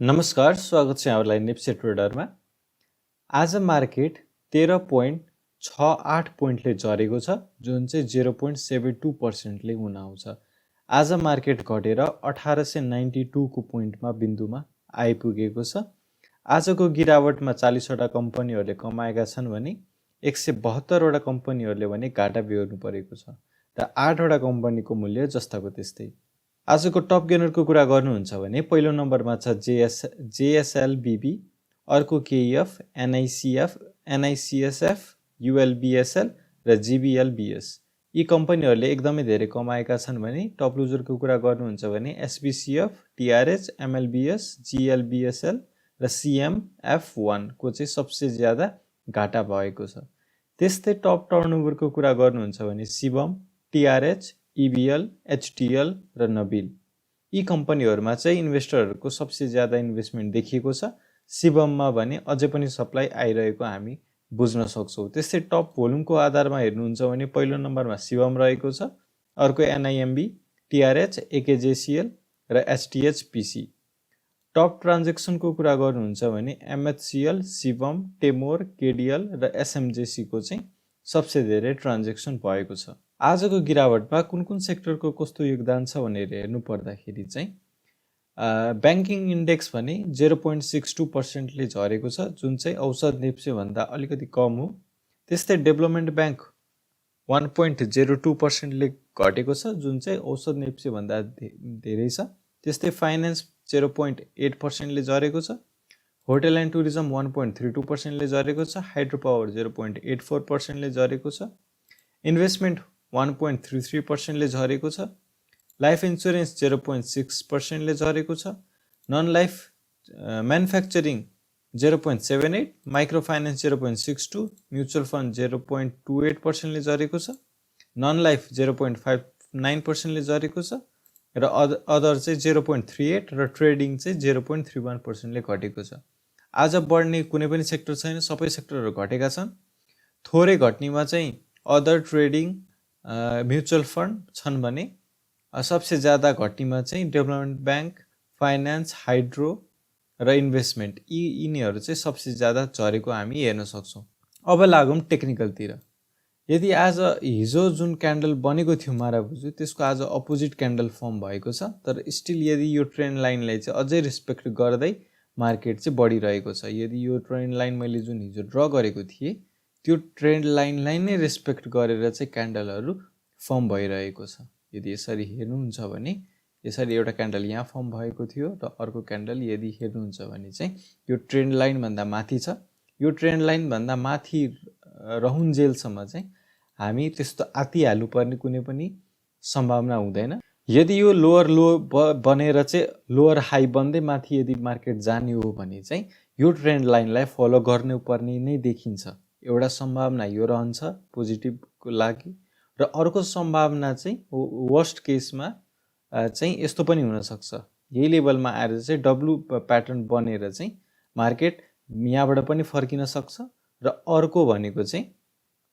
नमस्कार, स्वागत छ यहाँहरुलाई नेप्से ट्रेडरमा। आज मार्केट 13.68 पोइन्टले झरेको छ, जुन चाहिँ 0.72% ले हुन आउँछ। आज मार्केट घटेर 1892 को पोइन्टमा बिन्दुमा आइपुगेको छ। आजको गिरावटमा 40 वटा कम्पनीहरूले कमाएका छन् भने 172 वटा कम्पनीहरूले भने घाटा बेहोर्नु परेको छ र 8 वटा कम्पनीको मूल्य जस्ताको त्यस्तै। आजको टप गेनरको कुरा गर्नुहुन्छ भने पहिलो नम्बरमा छ JSLBB, अर्को KEF, NICF, NICSF, ULBSL र GBLBS। यी कम्पनीहरूले एकदमै धेरै कमाएका छन् भने टप लुजरको कुरा गर्नुहुन्छ भने SBCF, TRH, MLBS, GLBSL र CMF1 को चाहिँ सबसे ज्यादा घाटा भएको छ। त्यस्तै टप टर्नओभरको कुरा गर्नुहुन्छ भने SHIVM, TRH, EBL, HTL र नबिल यी कम्पनीहरुमा चाहिँ इन्भेस्टरहरुको सबसे ज्यादा इन्भेस्टमेन्ट देखिएको छ। SHIVMमा भने अझै पनि सप्लाई आइरहेको हामी बुझ्न सक्छौं। त्यस्तै टप भोल्युमको आधारमा हेर्नुहुन्छ भने पहिलो नम्बरमा SHIVM रहेको छ, अर्को NIMB, TRH, AKJCL र STHPC। टप ट्रान्ज्याक्सनको कुरा गर्नुहुन्छ भने MHCL, SHIVM, TAMOR, KDL र SMJC को चाहिँ सबसे धेरै ट्रान्ज्याक्सन भएको छ। आजको गिरावटमा कुन सेक्टरको कस्तो योगदान छ भनेर हेर्नु पर्दाखेरि चाहिँ बैंकिङ इन्डेक्स भने 0.62% ले झरेको छ, जुन चाहिँ औसत नेप्से भन्दा अलिकति कम हो। त्यस्तै डेभलपमेन्ट बैंक 1.02% ले घटेको छ, जुन चाहिँ औसत नेप्से भन्दा धेरै छ। त्यस्तै फाइनान्स 0.8% ले झरेको छ। होटल एन्ड टुरिज्म 1.32% ले झरेको छ। हाइड्रो पावर 0.84% ले झरेको छ। इन्भेस्टमेन्ट 1.33% ले झरेको छ। लाइफ इन्स्योरेन्स 0.6% ले झरेको छ। Non life manufacturing 0.78, micro finance 0.62, mutual fund 0.28% ले झरेको छ। नन लाइफ 0.59% ले झरेको छ र अदर चाहिँ 0.38 र ट्रेडिङ चाहिँ 0.31% ले घटेको छ। आज बढ्ने कुनै पनि सेक्टर छैन, सबै सेक्टरहरु घटेका छन्। थोरै घट्नेमा चाहिँ अदर ट्रेडिङ म्युचुअल फन्ड छन् भने सबसे ज्यादा घट्नेमा चाहिँ डेभलपमेन्ट बैंक, फाइनान्स, हाइड्रो र इन्भेस्टमेन्ट यिनीहरु चाहिँ सबसे ज्यादा झरेको हामी हेर्न सक्छौं। अब लागौं टेक्निकलतिर। यदि आज हिजो जुन क्यान्डल बनेको थियो माराबुजु, त्यसको आज अपोजिट क्यान्डल फर्म भएको छ, तर स्टिल यदि यो ट्रेन्ड लाइनलाई चाहिँ अझै रेस्पेक्ट गर्दै मार्केट चाहिँ बढिरहेको छ। यदि यो ट्रेन्ड लाइन मैले जुन हिजो ड्र गरेको थिए, त्यो ट्रेन्ड लाइनलाई नै रेस्पेक्ट गरेर चाहिँ क्यान्डलहरु फर्म भइरहेको छ। यदि यसरी हेर्नुहुन्छ भने यसरी एउटा क्यान्डल यहाँ फर्म भएको थियो र अर्को क्यान्डल यदि हेर्नुहुन्छ भने चाहिँ यो ट्रेन्ड लाइन भन्दा माथि छ। यो ट्रेन्ड लाइन भन्दा माथि रहउन्जेलसम्म चाहिँ हामी त्यस्तो आतिहाल्नु पर्ने कुनै पनि सम्भावना हुँदैन। यदि यो लोअर लो बनेर चाहिँ लोअर हाई बन्दै माथि यदि मार्केट जाने हो भने चाहिँ यो ट्रेन्ड लाइनलाई फलो गर्नुपर्ने नै देखिन्छ। एउटा सम्भावना यो रहन्छ पोजिटिभको लागि र अर्को सम्भावना चाहिँ वर्स्ट केसमा चाहिँ यस्तो पनि हुन सक्छ। यही लेभलमा आएर चाहिँ डब्लु प्याटर्न बनेर चाहिँ मार्केट यहाँबाट पनि फर्किन सक्छ र अर्को भनेको चाहिँ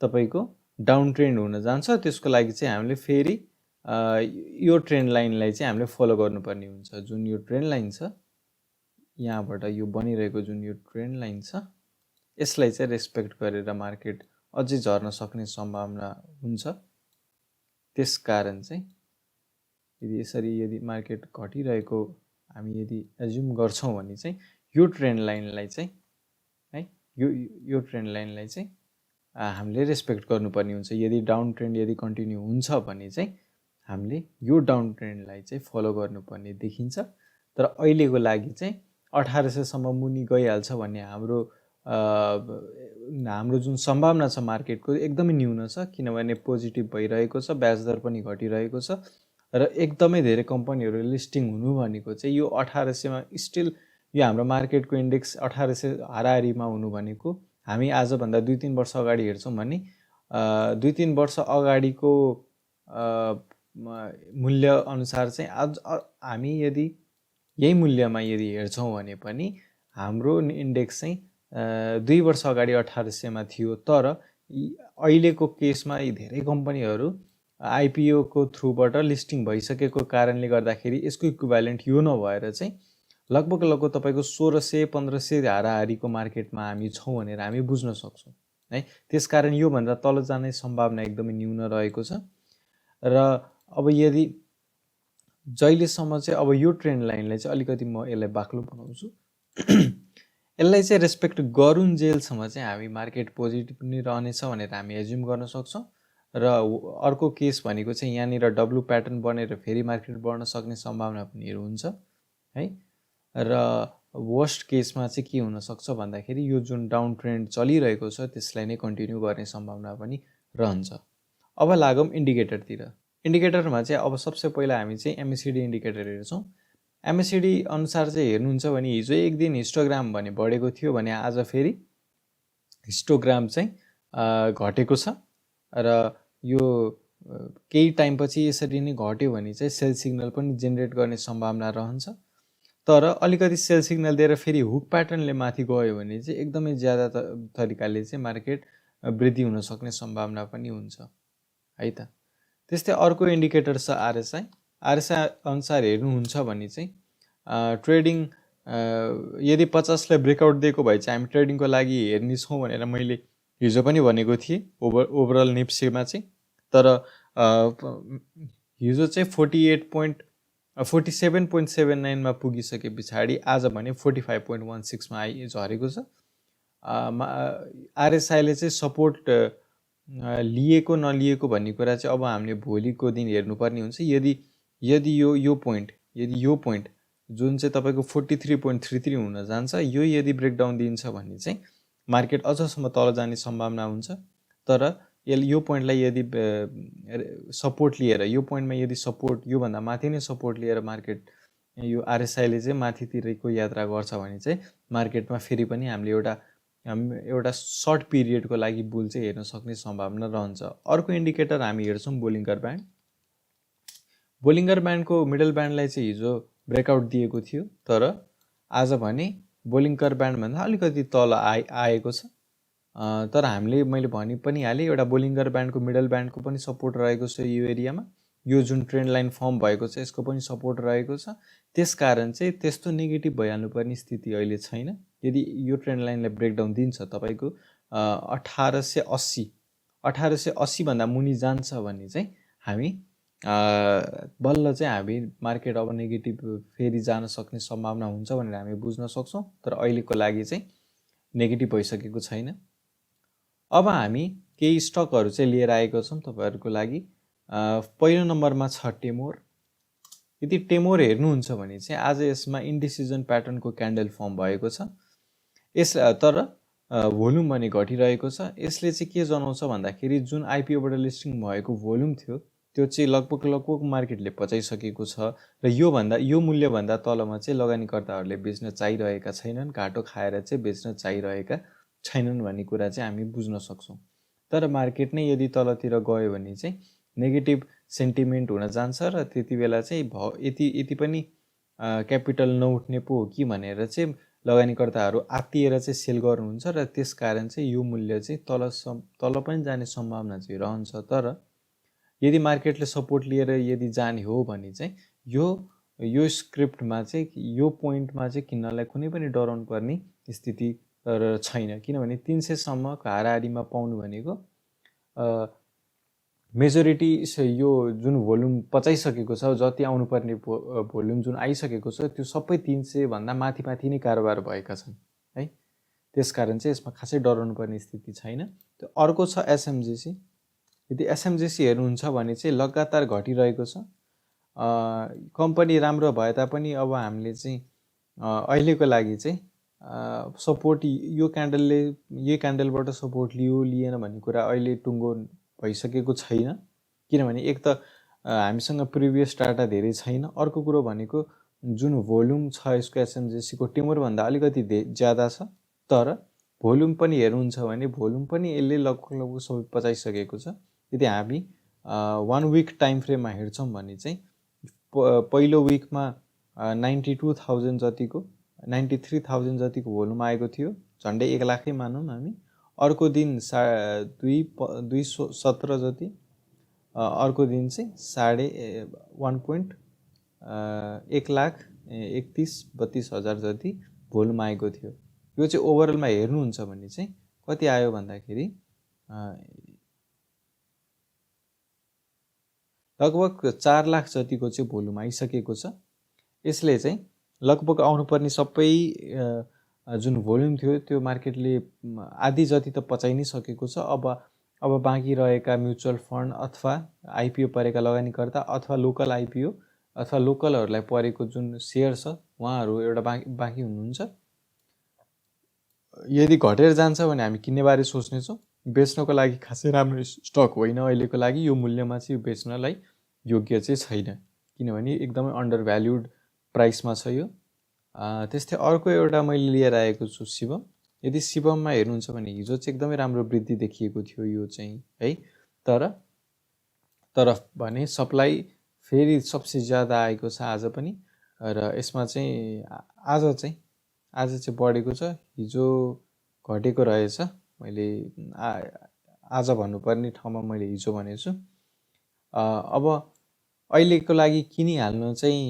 तपाईको डाउन ट्रेन्ड हुन जान्छ। त्यसको लागि चाहिँ हामीले फेरि यो ट्रेन्ड लाइनलाई चाहिँ हामीले फलो गर्नुपर्ने हुन्छ। जुन यो ट्रेन्ड लाइन छ, यहाँबाट यो बनिरहेको जुन यो ट्रेन्ड लाइन छ, यसलाई चाहिँ रेस्पेक्ट गरेर मार्केट अझै झर्न सक्ने सम्भावना हुन्छ। त्यसकारण चाहिँ यदि यसरी यदि मार्केट घटिरहेको हामी यदि एज्युम गर्छौं भने चाहिँ यो ट्रेन्ड लाइनलाई चाहिँ है यो ट्रेन्ड लाइनलाई चाहिँ हामीले रेस्पेक्ट गर्नुपर्ने हुन्छ। यदि डाउन ट्रेन्ड यदि कन्टिन्यू हुन्छ भने चाहिँ हामीले यो डाउन ट्रेन्डलाई चाहिँ फलो गर्नुपर्ने देखिन्छ। तर अहिलेको लागि चाहिँ 1800 सम्म मुनि गइहाल्छ भन्ने हाम्रो जुन सम्भावना छ मार्केटको एकदमै न्यून छ, किनभने पोजिटिभ भइरहेको छ, ब्याज दर पनि घटिरहेको छ र एकदमै धेरै कम्पनीहरु लिस्टिङ हुनु भनेको चाहिँ यो 1800 मा स्टिल यो हाम्रो मार्केटको इन्डेक्स 1800 हाराहारीमा हुनु भनेको हामी आज भन्दा 2-3 वर्ष अगाडि हेर्छौं भने 2-3 वर्ष अगाडिको मूल्य अनुसार चाहिँ आज हामी यदि यही मूल्यमा यदि हेर्छौं भने पनि हाम्रो इन्डेक्स चाहिँ 2 वर्ष अगाडि 1800 मा थियो। तर अहिलेको केसमा यी धेरै कम्पनीहरु आईपीओ को थ्रुबाट लिस्टिङ भइसकेको कारणले गर्दाखेरि यसको इक्विभ्यालेन्ट यो नभएर चाहिँ लगभग तपाईको 1600-1500 हाराहारीको मार्केटमा हामी छौँ भनेर हामी बुझ्न सक्छौँ है। त्यसकारण यो भन्दा तल जाने सम्भावना एकदमै न्यून रहेको छ। र अब यदि जहिलेसम्म चाहिँ अब यो ट्रेन्ड लाइनलाई चाहिँ अलिकति म यसलाई बाक्लो बनाउँछु, यसलाई चाहिँ रेस्पेक्ट गरुन्जेलसम्म चाहिँ हामी मार्केट पोजिटिभ पनि रहनेछ भनेर हामी एज्युम गर्न सक्छौँ। र अर्को केस भनेको चाहिँ यहाँनिर डब्लु प्याटर्न बनेर फेरि मार्केट बढ्न सक्ने सम्भावना पनि हुन्छ है। र वर्स्ट केसमा चाहिँ के हुनसक्छ भन्दाखेरि यो जुन डाउन ट्रेन्ड चलिरहेको छ त्यसलाई नै कन्टिन्यू गर्ने सम्भावना पनि रहन्छ। अब लागौँ इन्डिकेटरतिर। इन्डिकेटरमा चाहिँ अब सबसे पहिला हामी चाहिँ एमएसिडी इन्डिकेटर हेर्छौँ। एमएसिडी अनुसार चाहिँ हेर्नुहुन्छ भने हिजो एक दिन हिस्टोग्राम भने बढेको थियो भने आज फेरि हिस्टोग्राम चाहिँ घटेको छ। र यो केही टाइमपछि यसरी नै घट्यो भने चाहिँ सेल सिग्नल पनि जेनेरेट गर्ने सम्भावना रहन्छ। तर अलिकति सेल सिग्नल दिएर फेरि हुक प्याटर्नले माथि गयो भने चाहिँ एकदमै ज्यादा तरिकाले चाहिँ मार्केट वृद्धि हुन सक्ने सम्भावना पनि हुन्छ है त। त्यस्तै अर्को इन्डिकेटर छ आरएसआई। आरएसआई अनुसार हेर्नुहुन्छ भने चाहिँ ट्रेडिङ यदि 50 लाई ब्रेकआउट दिएको भए चाहिँ हामी ट्रेडिङको लागि हेर्नेछौँ भनेर मैले हिजो पनि भनेको थिएँ ओभरअल नेप्सेमा चाहिँ। तर हिजो चाहिँ 47.79 मा पुगिसके पछाडि आज भने 45.16 मा झरेको छ। आरएसआईले चाहिँ सपोर्ट लिएको नलिएको भन्ने कुरा चाहिँ अब हामीले भोलिको दिन हेर्नुपर्ने हुन्छ। यदि यो पोइन्ट जुन चाहिँ तपाईको 43.33 हुन जान्छ, यो यदि ब्रेकडाउन दिन्छ भने चाहिँ मार्केट अझसम्म तल जाने सम्भावना हुन्छ। तर यो पोइन्टलाई यदि सपोर्ट लिएर यो पोइन्टमा यदि सपोर्ट योभन्दा माथि नै सपोर्ट लिएर मार्केट यो आरएसआईले चाहिँ माथितिरको यात्रा गर्छ भने चाहिँ मार्केटमा फेरि पनि हामीले एउटा सर्ट पिरियडको लागि बुल चाहिँ हेर्न सक्ने सम्भावना रहन्छ। अर्को इन्डिकेटर हामी हेर्छौँ बोलिङ्गर ब्यान्ड। बोलिङ्गर ब्यान्डको मिडल ब्यान्डलाई चाहिँ हिजो ब्रेकआउट दिएको थियो, तर आज भने बोलिङ्गर ब्यान्डभन्दा अलिकति तल आएको छ। तर मैले भनि पनि हालेँ एउटा बोलिङ्गर ब्यान्डको मिडल ब्यान्डको पनि सपोर्ट रहेको छ यो एरियामा। यो जुन ट्रेन्ड लाइन फर्म भएको छ यसको पनि सपोर्ट रहेको छ। त्यसकारण चाहिँ त्यस्तो नेगेटिभ भइहाल्नुपर्ने स्थिति अहिले छैन। यदि यो ट्रेन्ड लाइनलाई ब्रेकडाउन दिन्छ तपाईको 1880 भन्दा मुनि जान्छ भने चाहिँ हामी बल्ल चाहिँ हामी मार्केट अब नेगेटिभ फेरि जान सक्ने सम्भावना हुन्छ भनेर हामी बुझ्न सक्छौँ। तर अहिलेको लागि चाहिँ नेगेटिभ भइसकेको छैन। अब हामी केही स्टकहरू चाहिँ लिएर आएका छौँ तपाईहरुको लागि। पहिलो नम्बरमा छ टेमोर। यदि टेमोर हेर्नुहुन्छ भने चाहिँ आज यसमा इन्डिसिजन प्याटर्नको क्यान्डल फर्म भएको छ। तर भोल्युम भने घटिरहेको छ। यसले चाहिँ के जनाउँछ भन्दाखेरि जुन आइपिओबाट लिस्टिङ भएको भोल्युम थियो त्यो चाहिँ लगभग मार्केटले पचाइसकेको छ र यो मूल्यभन्दा तलमा चाहिँ लगानीकर्ताहरूले बेच्न चाहिरहेका छैनन्, घाटो खाएर चाहिँ बेच्न चाहिरहेका छैनन् भन्ने कुरा चाहिँ हामी बुझ्न सक्छौँ। तर मार्केट नै यदि तलतिर गयो भने चाहिँ नेगेटिभ सेन्टिमेन्ट हुन जान्छ र त्यति बेला चाहिँ यति पनि क्यापिटल नउठ्ने पो हो कि भनेर चाहिँ लगानीकर्ताहरू आत्तिएर चाहिँ सेल गर्नुहुन्छ र त्यसकारण चाहिँ यो मूल्य चाहिँ तल पनि जाने सम्भावना चाहिँ रहन्छ। तर यदि मार्केटले सपोर्ट लिएर यदि जाने हो भने चाहिँ यो स्क्रिप्टमा चाहिँ यो पोइन्टमा चाहिँ किन्नलाई कुनै पनि डराउनु पर्ने स्थिति छैन। किनभने 300 सम्मको हाराहारीमा पाउनु भनेको मेजोरिटी यो जुन भोल्युम पचाइसकेको छ, जति आउनुपर्ने भोल्युम जुन आइसकेको छ त्यो सबै 300 भन्दा माथि नै कारोबार भएका छन् है। त्यसकारण चाहिँ यसमा खासै डराउनु पर्ने स्थिति छैन। त्यो अर्को छ एसएमजेसी। यदि एसएमजेसी हेर्नुहुन्छ भने चाहिँ लगातार घटिरहेको छ। कम्पनी राम्रो भए तापनि अब हामीले चाहिँ अहिलेको लागि चाहिँ सपोर्ट यो क्यान्डलबाट सपोर्ट लिएन भन्ने कुरा अहिले टुङ्गो भइसकेको छैन। किनभने एक त हामीसँग प्रिभियस डाटा धेरै छैन। अर्को कुरो भनेको जुन भोल्युम छ यसको एसएमजेसीको टेमोर भन्दा अलिकति ज्यादा छ। तर भोल्युम पनि हेर्नुहुन्छ भने भोल्युम पनि यसले लगभग सबै पचाइसकेको छ। यदि हामी 1 विक टाइम फ्रेममा हेर्छौँ भने चाहिँ पहिलो विकमा 92,000 जतिको 93,000 जतिको भोल्युम आएको थियो, झन्डै 1 लाखै मानौँ हामी। अर्को दिन 217 जति, अर्को दिन चाहिँ 1.1 लाख 31-32 हजार जति भोल्युम आएको थियो। यो चाहिँ ओभरअलमा हेर्नुहुन्छ भने चाहिँ कति आयो भन्दाखेरि लगभग 4 लाख जतिको चाहिँ भोल्युम आइसकेको छ। यसले चाहिँ लगभग आउनुपर्ने सबै जुन भोल्युम थियो त्यो मार्केटले आधी जति त पचाइ नै सकेको छ। अब बाँकी रहेका म्युचुअल फन्ड अथवा आइपिओ परेका लगानीकर्ता अथवा लोकल आइपिओ अथवा लोकलहरूलाई परेको जुन सेयर छ उहाँहरू एउटा बाँकी हुनुहुन्छ। यदि घटेर जान्छ भने हामी किन्ने बारे सोच्नेछौँ। बेच्नको लागि खासै राम्रो स्टक होइन अहिलेको लागि। यो मूल्यमा चाहिँ यो बेच्नलाई योग्य चाहिँ छैन, किनभने एकदमै अन्डर भ्याल्युड प्राइसमा छ यो। त्यस्तै अर्को एउटा मैले लिएर आएको छु शिवम। यदि शिवममा हेर्नुहुन्छ भने हिजो चाहिँ एकदमै राम्रो वृद्धि देखिएको थियो यो चाहिँ है। तर भने सप्लाई फेरि सबसे ज्यादा आएको छ आज पनि, र यसमा चाहिँ आज चाहिँ बढेको छ, हिजो घटेको रहेछ। मैले आज भन्नुपर्ने ठाउँमा मैले हिजो भनेको छु। अब अहिलेको लागि किनिहाल्नु चाहिँ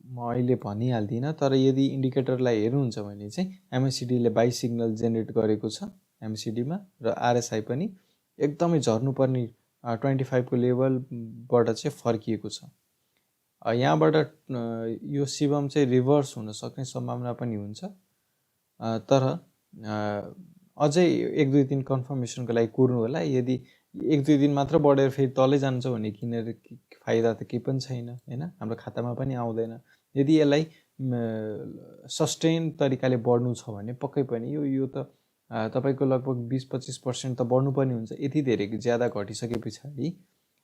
म अहिले भनिहाल्दिनँ, तर यदि इन्डिकेटरलाई हेर्नुहुन्छ भने चाहिँ एमएसिडीले बाई सिग्नल जेनेरेट गरेको छ एमएसिडीमा, र आरएसआई पनि एकदमै झर्नुपर्ने 25 को लेभलबाट चाहिँ फर्किएको छ। यहाँबाट यो शिवम चाहिँ रिभर्स हुन सक्ने सम्भावना पनि हुन्छ, तर अझै 1-2 दिन कन्फर्मेसनको लागि कुर्नु होला। यदि 1-2 दिन मात्र बढेर फेरि तलै जान्छ भने किनेर फाइदा त केही पनि छैन हैन, हाम्रो खातामा पनि आउँदैन। यदि यसलाई सस्टेन तरिकाले बढ्नु छ भने पक्कै पनि यो त तपाईको लगभग 20-25% त बढ्नुपर्ने हुन्छ। यति धेरै ज्यादा घटिसके पछाडि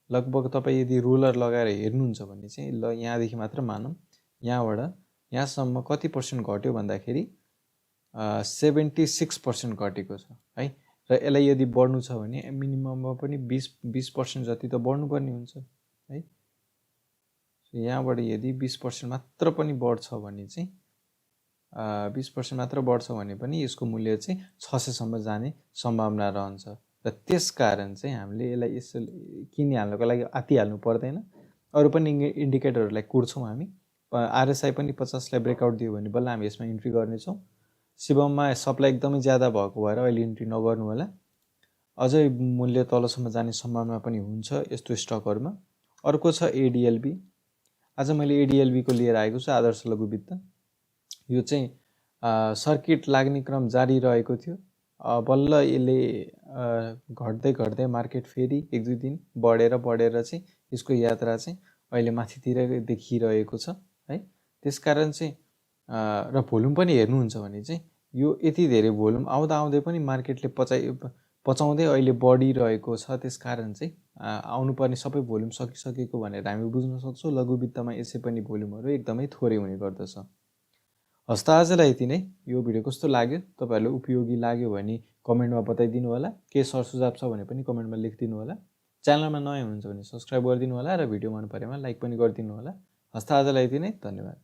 लगभग तपाईँ यदि रोलर लगाएर हेर्नुहुन्छ भने चाहिँ ल यहाँदेखि मात्र मानौँ, यहाँबाट यहाँसम्म कति पर्सेन्ट घट्यो भन्दाखेरि 76% घटेको छ है। र यसलाई यदि बढ्नु छ भने मिनिमममा पनि 20% जति त बढ्नुपर्ने हुन्छ है। यहाँबाट यदि 20% मात्र पनि बढ्छ भने चाहिँ 20% मात्र बढ्छ भने पनि यसको मूल्य चाहिँ 600 सम्म जाने सम्भावना रहन्छ। र त्यस कारण चाहिँ हामीले यसलाई यसो किनिहाल्नको लागि आतिहाल्नु पर्दैन। अरू पनि इन्डिकेटरहरूलाई कुर्छौँ हामी। आरएसआई पनि 50 लाई ब्रेकआउट दियो भने बल्ल हामी यसमा इन्ट्री गर्नेछौँ। शिवममा सप्लाई एकदमै ज्यादा भएको भएर अहिले इन्ट्री नगर्नु होला। अझै मूल्य तलसम्म जाने सम्भावना पनि हुन्छ यस्तो स्टकहरुमा। अर्को छ एडीएलबी। आज मैले एडीएलबी को लिएर आएको छु, आदर्श लघु वित्त। यो चाहिँ सर्किट लाग्ने क्रम जारी रहेको थियो। बल्ल यसले घट्दै घट्दै मार्केट फेरि 1-2 दिन बढेर चाहिँ यसको यात्रा चाहिँ अहिले माथितिर देखिरहेको छ है। त्यसकारण चाहिँ र भोल्युम पनि हेर्नुहुन्छ भने चाहिँ यो यति धेरै भोल्युम आउँदा आउँदै पनि मार्केटले पचाउँदै अहिले बढिरहेको छ। त्यसकारण चाहिँ आउनुपर्ने सबै भोल्युम सकिसकेको भनेर हामी बुझ्न सक्छौँ। लघु वित्तमा यसै पनि भोल्युमहरू एकदमै थोरै हुने गर्दछ। हस्त आजलाई यति नै। यो भिडियो कस्तो लाग्यो, तपाईहरुलाई उपयोगी लाग्यो भने कमेन्टमा बताइदिनु होला। के सर सुझाव छ भने पनि कमेन्टमा लेखिदिनु होला। च्यानलमा नयाँ हुनुहुन्छ भने सब्स्क्राइब गरिदिनु होला र भिडियो मन परेमा लाइक पनि गरिदिनु होला। हस्त आजलाई यति नै। धन्यवाद।